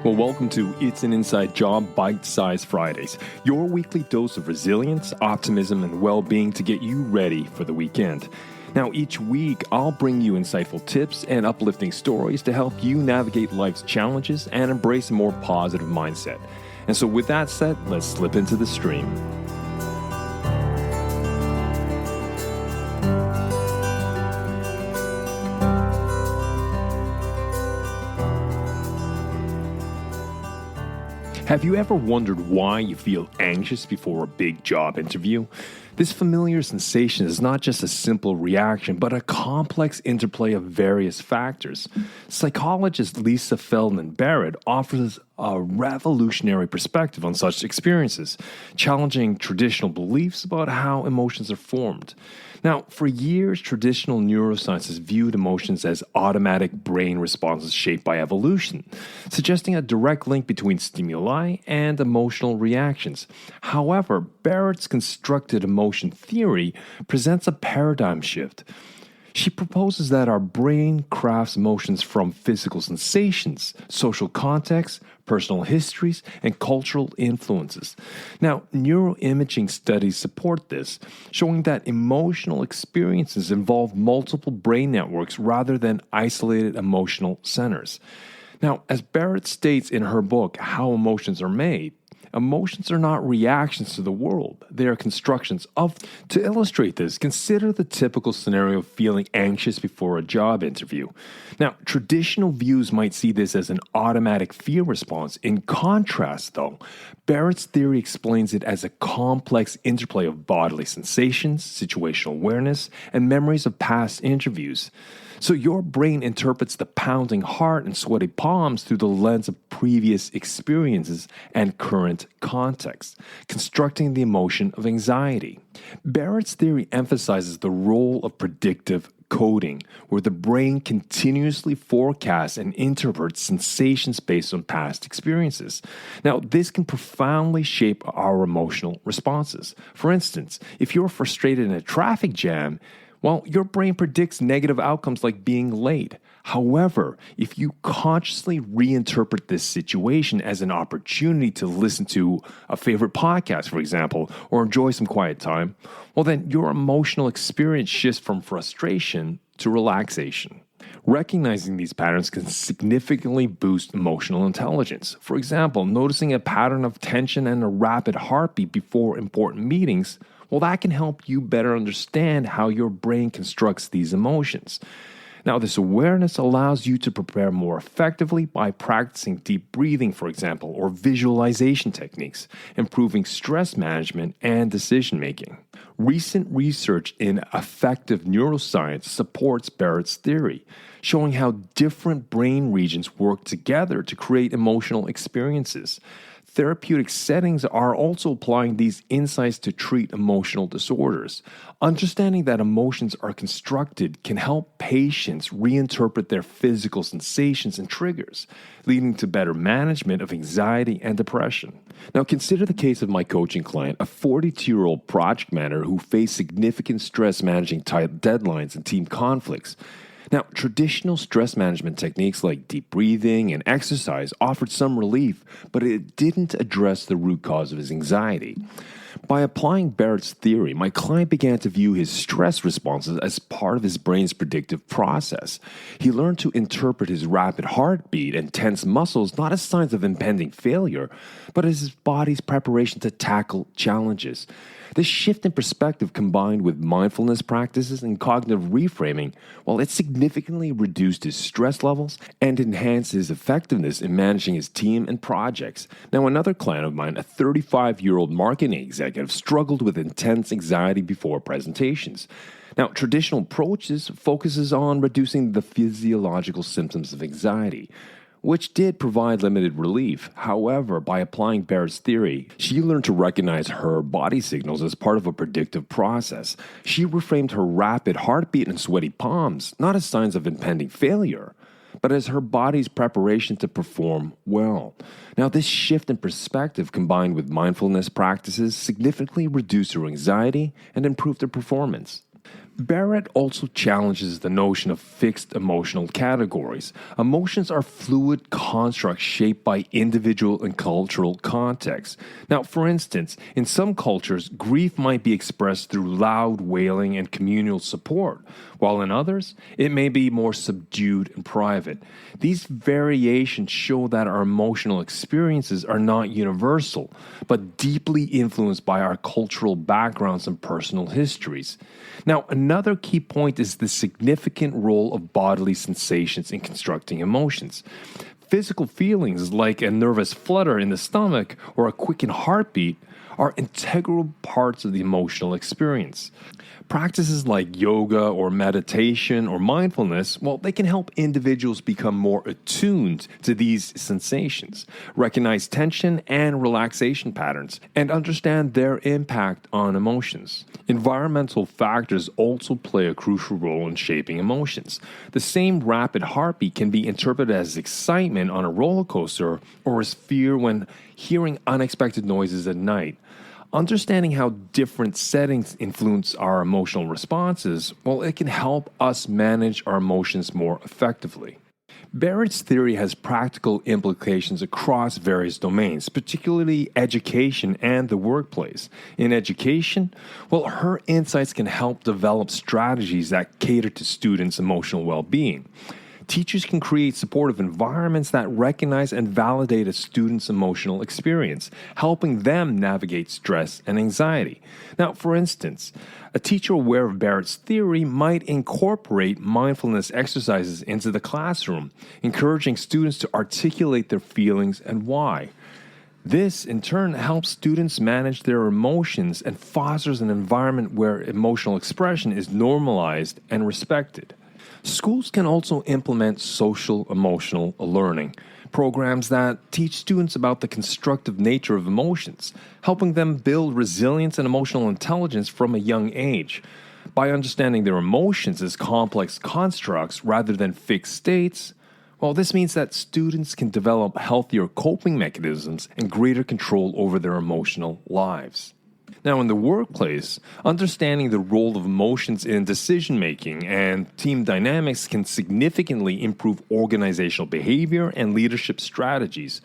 Well, welcome to It's an Inside Job BiteSize Fridays, your weekly dose of resilience, optimism, and well-being to get you ready for the weekend. Now, each week, I'll bring you insightful tips and uplifting stories to help you navigate life's challenges and embrace a more positive mindset. And so with that said, let's slip into the stream. Have you ever wondered why you feel anxious before a big job interview? This familiar sensation is not just a simple reaction, but a complex interplay of various factors. Psychologist Lisa Feldman Barrett offers a revolutionary perspective on such experiences, challenging traditional beliefs about how emotions are formed. Now, for years, traditional neuroscience has viewed emotions as automatic brain responses shaped by evolution, suggesting a direct link between stimuli and emotional reactions. However, Barrett's constructed emotion theory presents a paradigm shift. She proposes that our brain crafts emotions from physical sensations, social contexts, personal histories, and cultural influences. Now, neuroimaging studies support this, showing that emotional experiences involve multiple brain networks rather than isolated emotional centers. Now, as Barrett states in her book, How Emotions Are Made, emotions are not reactions to the world. They are constructions of. To illustrate this, consider the typical scenario of feeling anxious before a job interview. Now, traditional views might see this as an automatic fear response. In contrast, though, Barrett's theory explains it as a complex interplay of bodily sensations, situational awareness, and memories of past interviews. So your brain interprets the pounding heart and sweaty palms through the lens of previous experiences and current context, constructing the emotion of anxiety. Barrett's theory emphasizes the role of predictive coding, where the brain continuously forecasts and interprets sensations based on past experiences. Now, this can profoundly shape our emotional responses. For instance, if you're frustrated in a traffic jam, well, your brain predicts negative outcomes like being late. However, if you consciously reinterpret this situation as an opportunity to listen to a favorite podcast, for example, or enjoy some quiet time, well, then your emotional experience shifts from frustration to relaxation. Recognizing these patterns can significantly boost emotional intelligence. For example, noticing a pattern of tension and a rapid heartbeat before important meetings, well, that can help you better understand how your brain constructs these emotions. Now, this awareness allows you to prepare more effectively by practicing deep breathing, for example, or visualization techniques, improving stress management and decision making. Recent research in affective neuroscience supports Barrett's theory, showing how different brain regions work together to create emotional experiences. Therapeutic settings are also applying these insights to treat emotional disorders. Understanding that emotions are constructed can help patients reinterpret their physical sensations and triggers, leading to better management of anxiety and depression. Now, consider the case of my coaching client, a 42-year-old project manager who faced significant stress managing tight deadlines and team conflicts. Now, traditional stress management techniques like deep breathing and exercise offered some relief, but it didn't address the root cause of his anxiety. By applying Barrett's theory, my client began to view his stress responses as part of his brain's predictive process. He learned to interpret his rapid heartbeat and tense muscles not as signs of impending failure, but as his body's preparation to tackle challenges. This shift in perspective, combined with mindfulness practices and cognitive reframing, well, it significantly reduced his stress levels and enhanced his effectiveness in managing his team and projects. Now, another client of mine, a 35-year-old marketing executive, struggled with intense anxiety before presentations. Now, traditional approaches focuses on reducing the physiological symptoms of anxiety, which did provide limited relief. However, by applying Barrett's theory, she learned to recognize her body signals as part of a predictive process. She reframed her rapid heartbeat and sweaty palms not as signs of impending failure, but as her body's preparation to perform well. Now, this shift in perspective, combined with mindfulness practices, significantly reduced her anxiety and improved her performance. Barrett also challenges the notion of fixed emotional categories. Emotions are fluid constructs shaped by individual and cultural contexts. Now, for instance, in some cultures, grief might be expressed through loud wailing and communal support, while in others, it may be more subdued and private. These variations show that our emotional experiences are not universal, but deeply influenced by our cultural backgrounds and personal histories. Now, another key point is the significant role of bodily sensations in constructing emotions. Physical feelings like a nervous flutter in the stomach or a quickened heartbeat are integral parts of the emotional experience. Practices like yoga or meditation or mindfulness, well, they can help individuals become more attuned to these sensations, recognize tension and relaxation patterns, and understand their impact on emotions. Environmental factors also play a crucial role in shaping emotions. The same rapid heartbeat can be interpreted as excitement on a roller coaster or as fear when hearing unexpected noises at night. Understanding how different settings influence our emotional responses, well, it can help us manage our emotions more effectively. Barrett's theory has practical implications across various domains, particularly education and the workplace. In education, well, her insights can help develop strategies that cater to students' emotional well-being. Teachers can create supportive environments that recognize and validate a student's emotional experience, helping them navigate stress and anxiety. Now, for instance, a teacher aware of Barrett's theory might incorporate mindfulness exercises into the classroom, encouraging students to articulate their feelings and why. This, in turn, helps students manage their emotions and fosters an environment where emotional expression is normalized and respected. Schools can also implement social emotional learning programs that teach students about the constructive nature of emotions, helping them build resilience and emotional intelligence from a young age. By understanding their emotions as complex constructs rather than fixed states, well, this means that students can develop healthier coping mechanisms and greater control over their emotional lives. Now, in the workplace, understanding the role of emotions in decision-making and team dynamics can significantly improve organizational behavior and leadership strategies.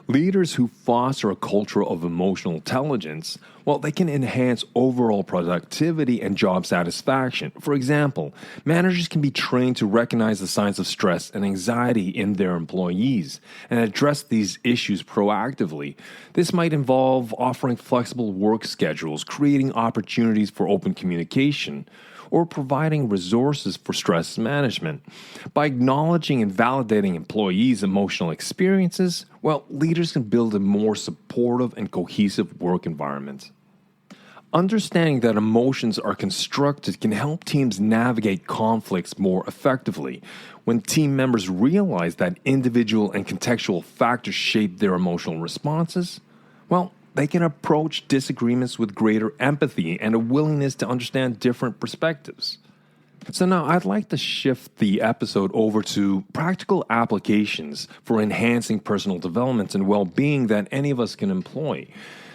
Leaders who foster a culture of emotional intelligence, well, they can enhance overall productivity and job satisfaction. For example, managers can be trained to recognize the signs of stress and anxiety in their employees and address these issues proactively. This might involve offering flexible work schedules, creating opportunities for open communication, or providing resources for stress management. By acknowledging and validating employees' emotional experiences, well, leaders can build a more supportive and cohesive work environment. Understanding that emotions are constructed can help teams navigate conflicts more effectively. When team members realize that individual and contextual factors shape their emotional responses, well, they can approach disagreements with greater empathy and a willingness to understand different perspectives. So now I'd like to shift the episode over to practical applications for enhancing personal development and well-being that any of us can employ.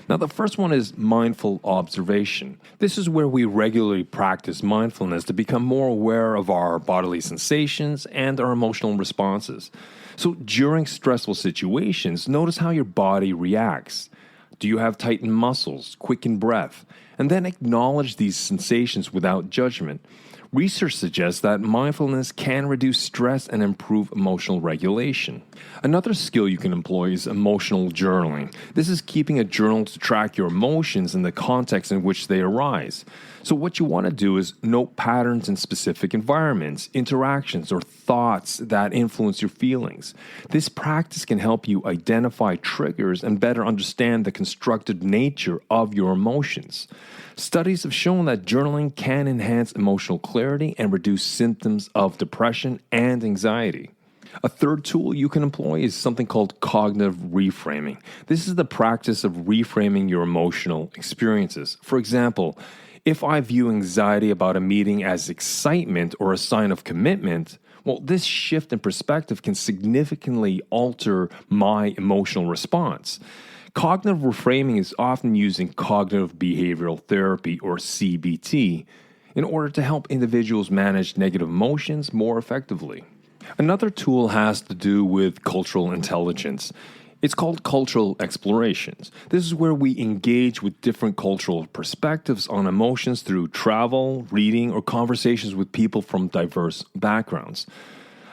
Now, the first one is mindful observation. This is where we regularly practice mindfulness to become more aware of our bodily sensations and our emotional responses. So during stressful situations, notice how your body reacts. Do you have tightened muscles, quickened breath? And then acknowledge these sensations without judgment. Research suggests that mindfulness can reduce stress and improve emotional regulation. Another skill you can employ is emotional journaling. This is keeping a journal to track your emotions in the context in which they arise. So what you want to do is note patterns in specific environments, interactions, or thoughts that influence your feelings. This practice can help you identify triggers and better understand the constructed nature of your emotions. Studies have shown that journaling can enhance emotional clarity and reduce symptoms of depression and anxiety. A third tool you can employ is something called cognitive reframing. This is the practice of reframing your emotional experiences. For example, if I view anxiety about a meeting as excitement or a sign of commitment, well, this shift in perspective can significantly alter my emotional response. Cognitive reframing is often used in cognitive behavioral therapy or CBT. in order to help individuals manage negative emotions more effectively. Another tool has to do with cultural intelligence. It's called cultural explorations. This is where we engage with different cultural perspectives on emotions through travel, reading, or conversations with people from diverse backgrounds.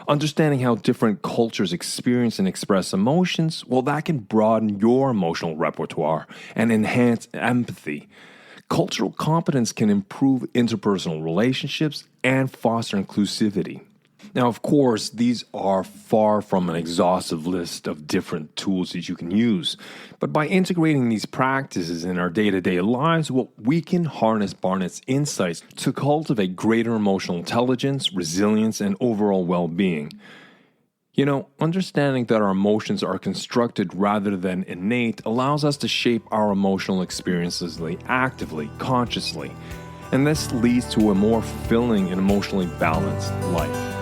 Understanding how different cultures experience and express emotions, well, that can broaden your emotional repertoire and enhance empathy. Cultural competence can improve interpersonal relationships and foster inclusivity. Now, of course, these are far from an exhaustive list of different tools that you can use. But by integrating these practices in our day-to-day lives, well, we can harness Barnett's insights to cultivate greater emotional intelligence, resilience, and overall well-being. You know, understanding that our emotions are constructed rather than innate allows us to shape our emotional experiences actively, consciously. And this leads to a more fulfilling and emotionally balanced life.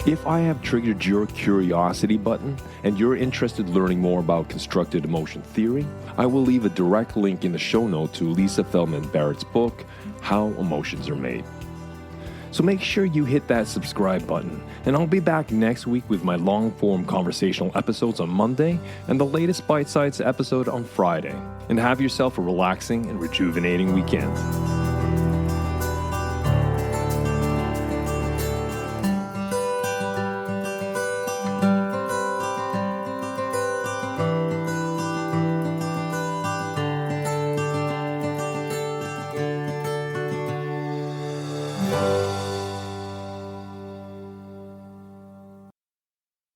If I have triggered your curiosity button and you're interested in learning more about constructed emotion theory, I will leave a direct link in the show note to Lisa Feldman Barrett's book, How Emotions Are Made. So make sure you hit that subscribe button, and I'll be back next week with my long-form conversational episodes on Monday and the latest BiteSize episode on Friday. And have yourself a relaxing and rejuvenating weekend.